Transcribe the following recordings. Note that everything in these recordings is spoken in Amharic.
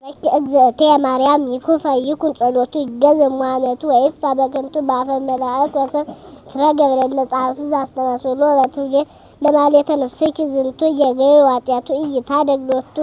እግዝእትየ ማርያም ይኩፈ ይኩን ጸሎቱ ይገዘም ዋነቱ ወይፋ በከንቱ በአፈ መላእክት ወሰብ ስራ ገብርኤል ለጻፉ አስተማሰሎ ለትውሌ ለማለት ተነሰች ዝንቱ የገዩ ዋጢያቱ እይታደግሎቱ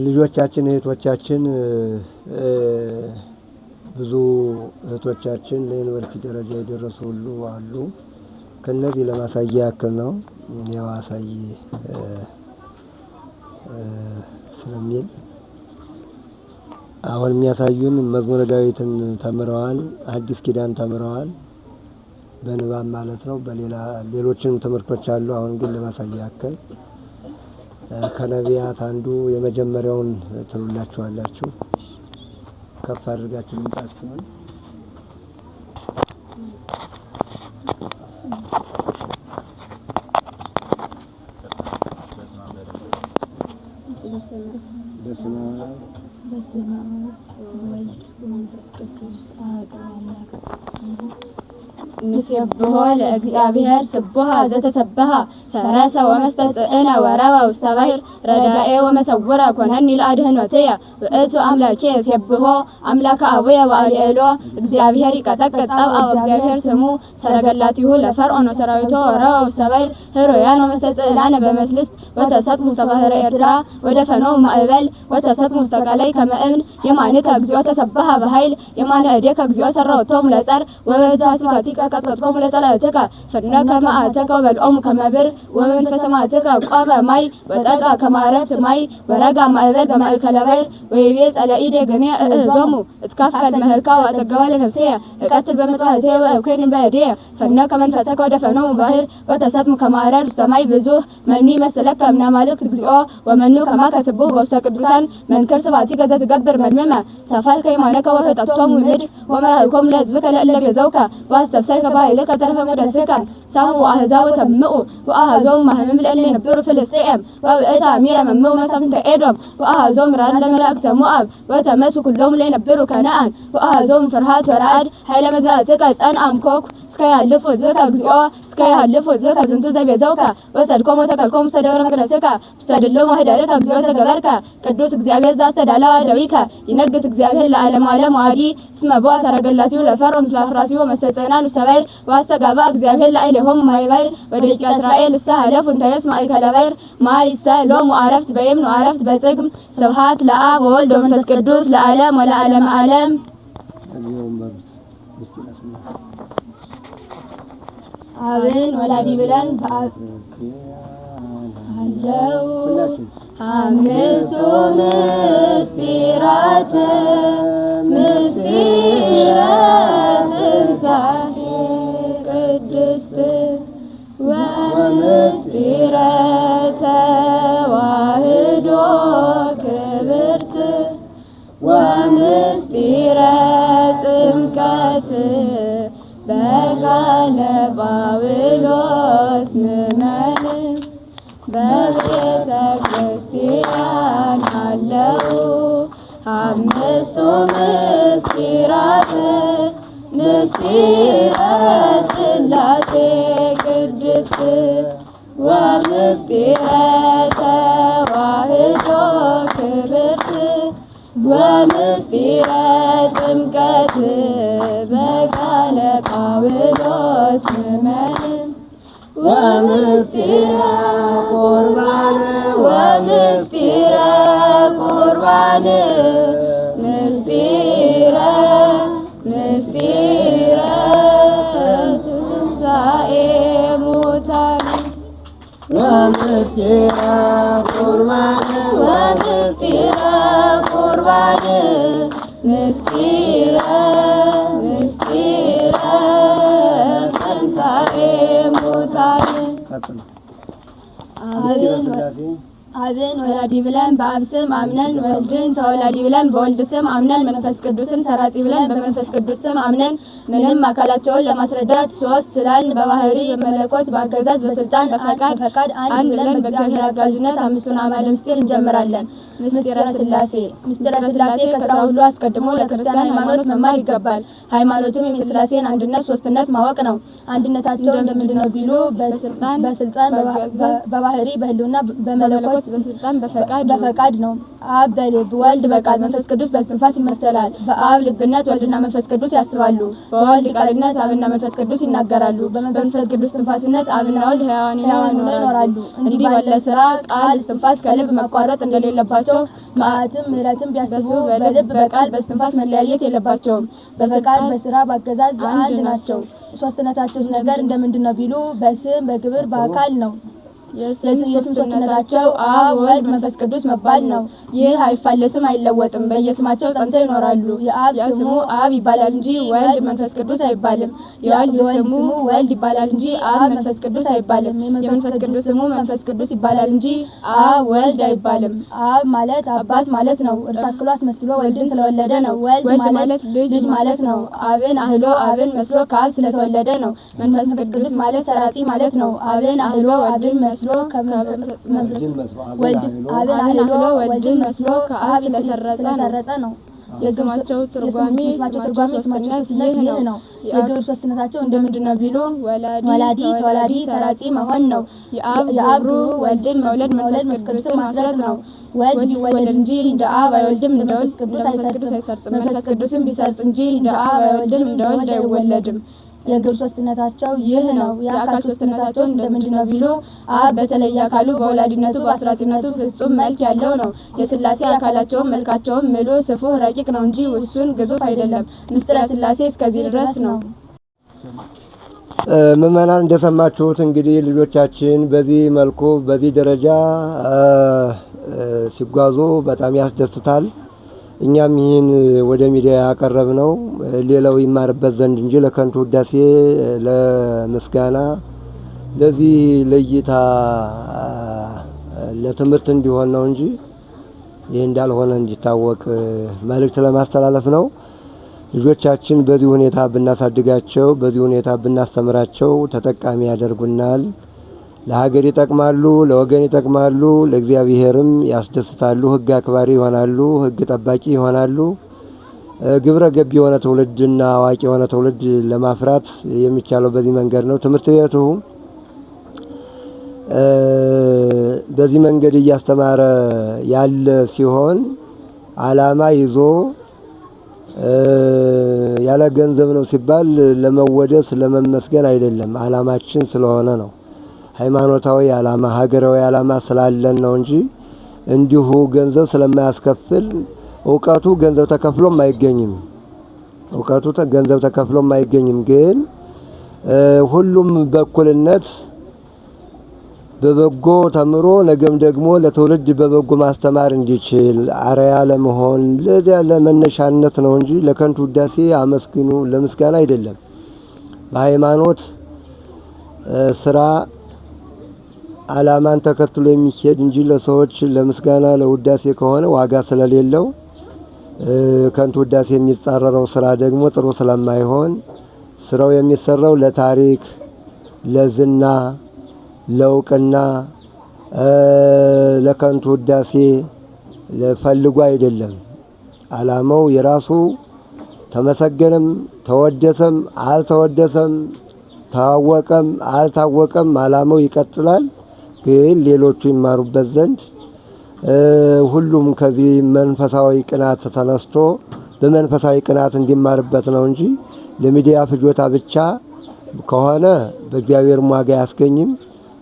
ልጆቻችን እህቶቻችን ብዙ እህቶቻችን ለዩኒቨርሲቲ ደረጃ የደረሱ ሁሉ አሉ። ከነዚህ ለማሳያ ያክል ነው ያው አሳይ ስለሚል አሁን የሚያሳዩን መዝሙረ ዳዊትን ተምረዋል፣ አዲስ ኪዳን ተምረዋል በንባብ ማለት ነው። ሌሎችንም ትምህርቶች አሉ። አሁን ግን ለማሳያ ያክል ከነቢያት አንዱ የመጀመሪያውን ትሉላችኋላችሁ። ከፍ አድርጋችሁ ልምጣችሁን በስመ አብ ወወልድ ወመንፈስ ቅዱስ አሐዱ አምላክ ንሴብሖ ለእግዚአብሔር ስቡሐ ዘተሰብሐ ፈረሰ ወመስተጽእነ ወረወ ውስተ ባሕር ረዳኤ ወመሰውረ ኮነኒ ለአድኅኖትየ ውእቱ አምላኬ ሴብሖ አምላከ አቡየ ወአልዔሎ እግዚአብሔር ይቀጠቅጥ ጸብአ ወእግዚአብሔር ስሙ ሰረገላቲሁ ለፈርዖን ወሰራዊቶ ወረወ ውስተ ባሕር ኅሩያን ወመስተጽእናነ በመስልስት ወተሰጥሙ ውስተ ባሕረ ኤርትራ ወደፈኖሙ ማእበል ወተሰጥሙ ውስተ ቀላይ ከመ እብን የማንከ እግዚኦ ተሰብሐ በኃይል የማነ እዴከ እግዚኦ ሠራዊቶሙ ለጸር ወበብዝኃ ሲካቲከ ቀጥቀጥኮሙ ለጸላእትከ ፍኖከ መዓልተከ ወበልዖሙ ከመ ብር ወመንፈሰ መዓልተከ ቆመ ማይ ወጠቃ ከመ ዓረፍት ማይ ወረጋ ማእበል በማእከለ ባሕር ወይቤ ጸላኢደ ገኔ እእዞሙ እትካፈል መህርካ ወአጸገባ ለነፍስየ እቀትል በመጥባሕትየ ወእብኬድን በእድየ ፍኖከ መንፈሰከ ወደፈኖሙ ባሕር ወተሰጥሙ ከመ አረር ውስተ ማይ ብዙሕ መኑ ይመስለከ እምነ አማልክት እግዚኦ ወመኑ ከማከ ስቡሕ በውስተ ቅዱሳን መንክር ስብሐቲከ ዘትገብር መድመመ ሰፋሕከ የማነከ ወፈጠቶሙ ምድር ወመራሕኮሙ ለሕዝብከ ለእለ ቤዛውከ ወአስተብሰልከ በኃይልከ ተርፈ መቅደስከ ሰምዑ አሕዛብ ወተምዑ ወአኀዞሙ ማህመም ለእለ የነብሩ ፍልስጥኤም ወብእታ አሚረ መምዑ መሳፍንተ ኤዶም ወአኀዞሙ ራድ ለመላእክተ ሞዓብ ወተመሱ ኩሎሙ ለየነብሩ ከነዓን ወአኀዞሙ ፍርሃት ወረዓድ ኃይለ መዝራዕትከ ጸንዐ እምኮኩ እስከ ያህልፉ ሕዝብከ እግዚኦ እስከ ያህልፉ ሕዝብከ ዝንቱ ዘቤዛውከ ወሰድኮሙ ወተከልኮሙ ውስተ ደብረ መቅደስከ ውስተ ድልው ማኅደርከ እግዚኦ ዘገበርከ ቅዱስ እግዚአብሔር ዘአስተዳለወ እደዊከ ይነግሥ እግዚአብሔር ለዓለመ ዓለም ወአዲ እስመ ቦአ ሰረገላቲሁ ለፈርዖን ምስለ አፍራሲሁ ወመስተጽእናን ውስተ ባሕር ወአስተጋብአ እግዚአብሔር ላዕሌሆሙ ማየ ባሕር ወደቂቀ እስራኤል እሰ ሀለፉ እንተ ይእትቱ ማእከለ ባሕር ማይሰ ሎሙ ዓረፍት በየምኑ ዓረፍት በጽግም ስብሐት ለአብ ወወልድ ወመንፈስ ቅዱስ ለዓለም ወለዓለመ ዓለም። አብን ወላዲ ብለን አለው አምስቱ ምስጢራት ምስጢረ ትንሣኤ ቅድስት ወምስጢረ ተዋሕዶ ክብርት ወምስጢረ ጥምቀት በቃለ ጳውሎስ ምእመን በቤተ ክርስቲያን አለው አምስቱ ምስጢራት ምስጢረ ሥላሴ ቅድስት ወምስጢረ ተዋሕዶ ክብርት ወምስጢረ ጥምቀት በቃለ ጳውሎስ ምእመን ወምስጢረ ቁርባን ወምስጢረ ቁርባን ምስጢረ ትንሣኤ ሙታን ወምስጢረ ቁርባን ወምስጢረ ቁርባን ምስጢረ ትንሣኤ ሙታን አብን ወላዲ ብለን በአብ ስም አምነን ወልድን ተወላዲ ብለን በወልድ ስም አምነን መንፈስ ቅዱስን ሰራጺ ብለን በመንፈስ ቅዱስ ስም አምነን ምንም አካላቸውን ለማስረዳት ሶስት ስላልን በባህሪ በመለኮት በአገዛዝ በስልጣን በፈቃድ አንድ ብለን በእግዚአብሔር አጋዥነት አምስቱን አዕማደ ምስጢር እንጀምራለን። ምስጢረ ሥላሴ ከስራ ሁሉ አስቀድሞ ለክርስቲያን ሃይማኖት መማር ይገባል። ሃይማኖትም የሥላሴን አንድነት ሶስትነት ማወቅ ነው። አንድነታቸው እንደምንድነው ቢሉ በስልጣን በባህሪ በህልውና በመለኮት በስልጣን በፈቃድ ነው። አብ በልብ ወልድ በቃል መንፈስ ቅዱስ በእስትንፋስ ይመሰላል። በአብ ልብነት ወልድና መንፈስ ቅዱስ ያስባሉ። በወልድ ቃልነት አብና መንፈስ ቅዱስ ይናገራሉ። በመንፈስ ቅዱስ እስትንፋስነት አብና ወልድ ሕያዋን ሆነው ይኖራሉ። እንዲህ ባለ ስራ ቃል እስትንፋስ ከልብ መቋረጥ እንደሌለባቸው መዓትም ምሕረትም ቢያስቡ በልብ በቃል በእስትንፋስ መለያየት የለባቸውም። በፈቃድ በስራ በአገዛዝ አንድ ናቸው። ሶስትነታቸው ነገር እንደምንድነው ቢሉ በስም በግብር በአካል ነው። የስም ሶስትነታቸው አብ ወልድ መንፈስ ቅዱስ መባል ነው። ይህ አይፋለስም አይለወጥም። በየስማቸው ጸንተው ይኖራሉ። የአብ ስሙ አብ ይባላል እንጂ ወልድ መንፈስ ቅዱስ አይባልም። የወልድ ስሙ ወልድ ይባላል እንጂ አብ መንፈስ ቅዱስ አይባልም። የመንፈስ ቅዱስ ስሙ መንፈስ ቅዱስ ይባላል እንጂ አብ ወልድ አይባልም። አብ ማለት አባት ማለት ነው። እርሱ አክሎ አስመስሎ ወልድን ስለወለደ ነው። ወልድ ማለት ልጅ ማለት ነው። አብን አህሎ አብን መስሎ ከአብ ስለተወለደ ነው። መንፈስ ቅዱስ ማለት ሰራጺ ማለት ነው። አብን አህሎ አብን መስሎ ወልድን መስሎ ከአብ ስለሰረጸ ነው። የስማቸው ትርጓሜ ሶስትነት ይህ ነው። የግብር ሶስትነታቸው እንደምንድነው ቢሉ ወላዲ ተወላዲ ሰራጺ መሆን ነው። የአብ ወልድን መውለድ መንፈስ ቅዱስን ማስረጽ ነው። ወልድ ቢወለድ እንጂ እንደ አብ አይወልድም፣ እንደ መንፈስ ቅዱስ አይሰርጽም። መንፈስ ቅዱስን ቢሰርጽ እንጂ እንደ አብ አይወልድም፣ እንደ ወልድ አይወለድም። የግብር ሶስትነታቸው ይህ ነው። የአካል ሶስትነታቸው እንደምንድነው ቢሉ አብ በተለየ አካሉ በወላዲነቱ በአስራጺነቱ ፍጹም መልክ ያለው ነው። የሥላሴ አካላቸውም መልካቸውም ምሉ ስፉህ ረቂቅ ነው እንጂ ውሱን ግዙፍ አይደለም። ምስጢረ ሥላሴ እስከዚህ ድረስ ነው። ምእመናን እንደሰማችሁት እንግዲህ ልጆቻችን በዚህ መልኩ በዚህ ደረጃ ሲጓዙ በጣም ያስደስታል። እኛም ይህን ወደ ሚዲያ ያቀረብነው ሌላው ይማርበት ዘንድ እንጂ ለከንቱ ውዳሴ ለምስጋና ለዚህ ለይታ ለትምህርት እንዲሆን ነው እንጂ ይህ እንዳልሆነ እንዲታወቅ መልእክት ለማስተላለፍ ነው። ልጆቻችን በዚህ ሁኔታ ብናሳድጋቸው፣ በዚህ ሁኔታ ብናስተምራቸው ተጠቃሚ ያደርጉናል። ለሀገር ይጠቅማሉ፣ ለወገን ይጠቅማሉ፣ ለእግዚአብሔርም ያስደስታሉ። ሕግ አክባሪ ይሆናሉ፣ ሕግ ጠባቂ ይሆናሉ። ግብረ ገብ የሆነ ትውልድና አዋቂ የሆነ ትውልድ ለማፍራት የሚቻለው በዚህ መንገድ ነው። ትምህርት ቤቱ በዚህ መንገድ እያስተማረ ያለ ሲሆን ዓላማ ይዞ ያለ ገንዘብ ነው ሲባል ለመወደስ ለመመስገን አይደለም። ዓላማችን ስለሆነ ነው። ሃይማኖታዊ ዓላማ ሀገራዊ ዓላማ ስላለን ነው እንጂ እንዲሁ ገንዘብ ስለማያስከፍል እውቀቱ ገንዘብ ተከፍሎም አይገኝም። ገንዘብ ተከፍሎም አይገኝም። ግን ሁሉም በእኩልነት በበጎ ተምሮ ነገም ደግሞ ለትውልድ በበጎ ማስተማር እንዲችል አርአያ ለመሆን ለዚያ ለመነሻነት ነው እንጂ ለከንቱ ውዳሴ አመስግኑ ለምስጋና አይደለም። በሃይማኖት ስራ ዓላማን ተከትሎ የሚሄድ እንጂ ለሰዎች ለምስጋና ለውዳሴ ከሆነ ዋጋ ስለሌለው ከንቱ ውዳሴ የሚጻረረው ስራ ደግሞ ጥሩ ስለማይሆን ስራው የሚሰራው ለታሪክ፣ ለዝና፣ ለእውቅና፣ ለከንቱ ውዳሴ ለፈልጎ አይደለም። ዓላማው የራሱ ተመሰገነም ተወደሰም አልተወደሰም ታወቀም አልታወቀም ዓላማው ይቀጥላል። ግን ሌሎቹ ይማሩበት ዘንድ ሁሉም ከዚህ መንፈሳዊ ቅናት ተነስቶ በመንፈሳዊ ቅናት እንዲማርበት ነው እንጂ ለሚዲያ ፍጆታ ብቻ ከሆነ በእግዚአብሔር ዋጋ ያስገኝም።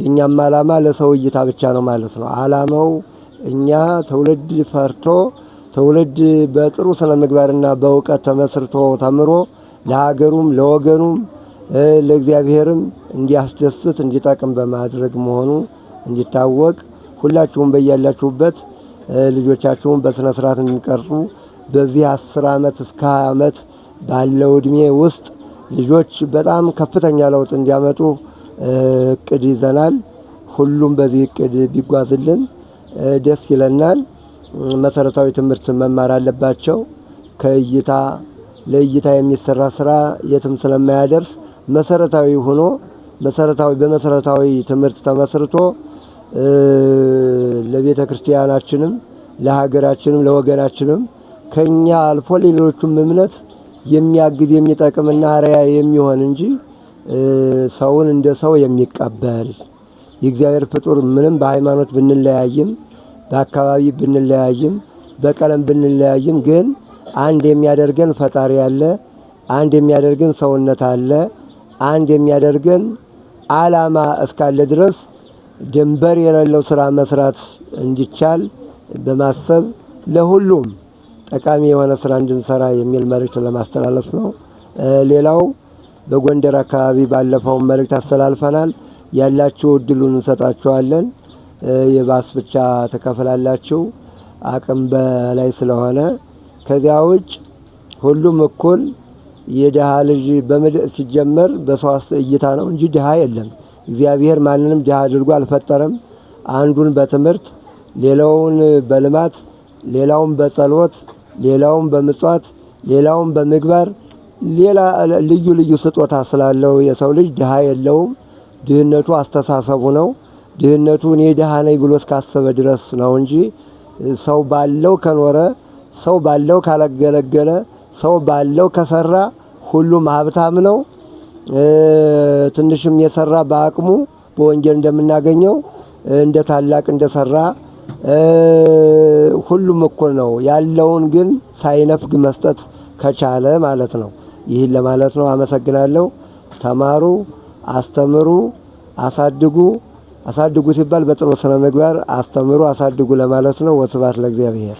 የኛም ዓላማ ለሰው እይታ ብቻ ነው ማለት ነው። ዓላማው እኛ ትውልድ ፈርቶ ትውልድ በጥሩ ስነ ምግባርና በእውቀት ተመስርቶ ተምሮ ለሀገሩም ለወገኑም ለእግዚአብሔርም እንዲያስደስት እንዲጠቅም በማድረግ መሆኑ እንዲታወቅ ሁላችሁም በያላችሁበት ልጆቻችሁን በስነ ስርዓት እንዲቀርጹ በዚህ 10 ዓመት እስከ 20 ዓመት ባለው እድሜ ውስጥ ልጆች በጣም ከፍተኛ ለውጥ እንዲያመጡ እቅድ ይዘናል። ሁሉም በዚህ እቅድ ቢጓዝልን ደስ ይለናል። መሰረታዊ ትምህርት መማር አለባቸው። ከእይታ ለእይታ የሚሰራ ስራ የትም ስለማያደርስ መሰረታዊ ሆኖ በመሰረታዊ ትምህርት ተመስርቶ ለቤተ ክርስቲያናችንም ለሀገራችንም ለወገናችንም ከኛ አልፎ ሌሎቹም እምነት የሚያግዝ የሚጠቅምና አርአያ የሚሆን እንጂ ሰውን እንደ ሰው የሚቀበል የእግዚአብሔር ፍጡር ምንም በሃይማኖት ብንለያይም በአካባቢ ብንለያይም በቀለም ብንለያይም ግን አንድ የሚያደርገን ፈጣሪ አለ። አንድ የሚያደርገን ሰውነት አለ። አንድ የሚያደርገን ዓላማ እስካለ ድረስ ድንበር የሌለው ስራ መስራት እንዲቻል በማሰብ ለሁሉም ጠቃሚ የሆነ ስራ እንድንሰራ የሚል መልእክት ለማስተላለፍ ነው። ሌላው በጎንደር አካባቢ ባለፈው መልእክት አስተላልፈናል። ያላችሁ እድሉን እንሰጣችኋለን። የባስ ብቻ ተከፍላላችሁ አቅም በላይ ስለሆነ ከዚያ ውጭ ሁሉም እኩል የድሃ ልጅ በምድር ሲጀመር በሰው እይታ ነው እንጂ ድሃ የለም። እግዚአብሔር ማንንም ድሃ አድርጎ አልፈጠረም። አንዱን በትምህርት ሌላውን በልማት ሌላውን በጸሎት ሌላውን በምጽዋት ሌላውን በምግባር ሌላ ልዩ ስጦታ ስላለው የሰው ልጅ ድሃ የለውም። ድህነቱ አስተሳሰቡ ነው። ድህነቱ እኔ ድሃ ነኝ ብሎ እስካሰበ ድረስ ነው እንጂ ሰው ባለው ከኖረ ሰው ባለው ካላገለገለ ሰው ባለው ከሰራ ሁሉም ሀብታም ነው። ትንሽም የሰራ በአቅሙ በወንጌል እንደምናገኘው እንደ ታላቅ እንደሰራ ሁሉም እኩል ነው። ያለውን ግን ሳይነፍግ መስጠት ከቻለ ማለት ነው። ይህን ለማለት ነው። አመሰግናለሁ። ተማሩ፣ አስተምሩ፣ አሳድጉ ሲባል በጥሩ ስነ ምግባር አስተምሩ፣ አሳድጉ ለማለት ነው። ወስብሐት ለእግዚአብሔር።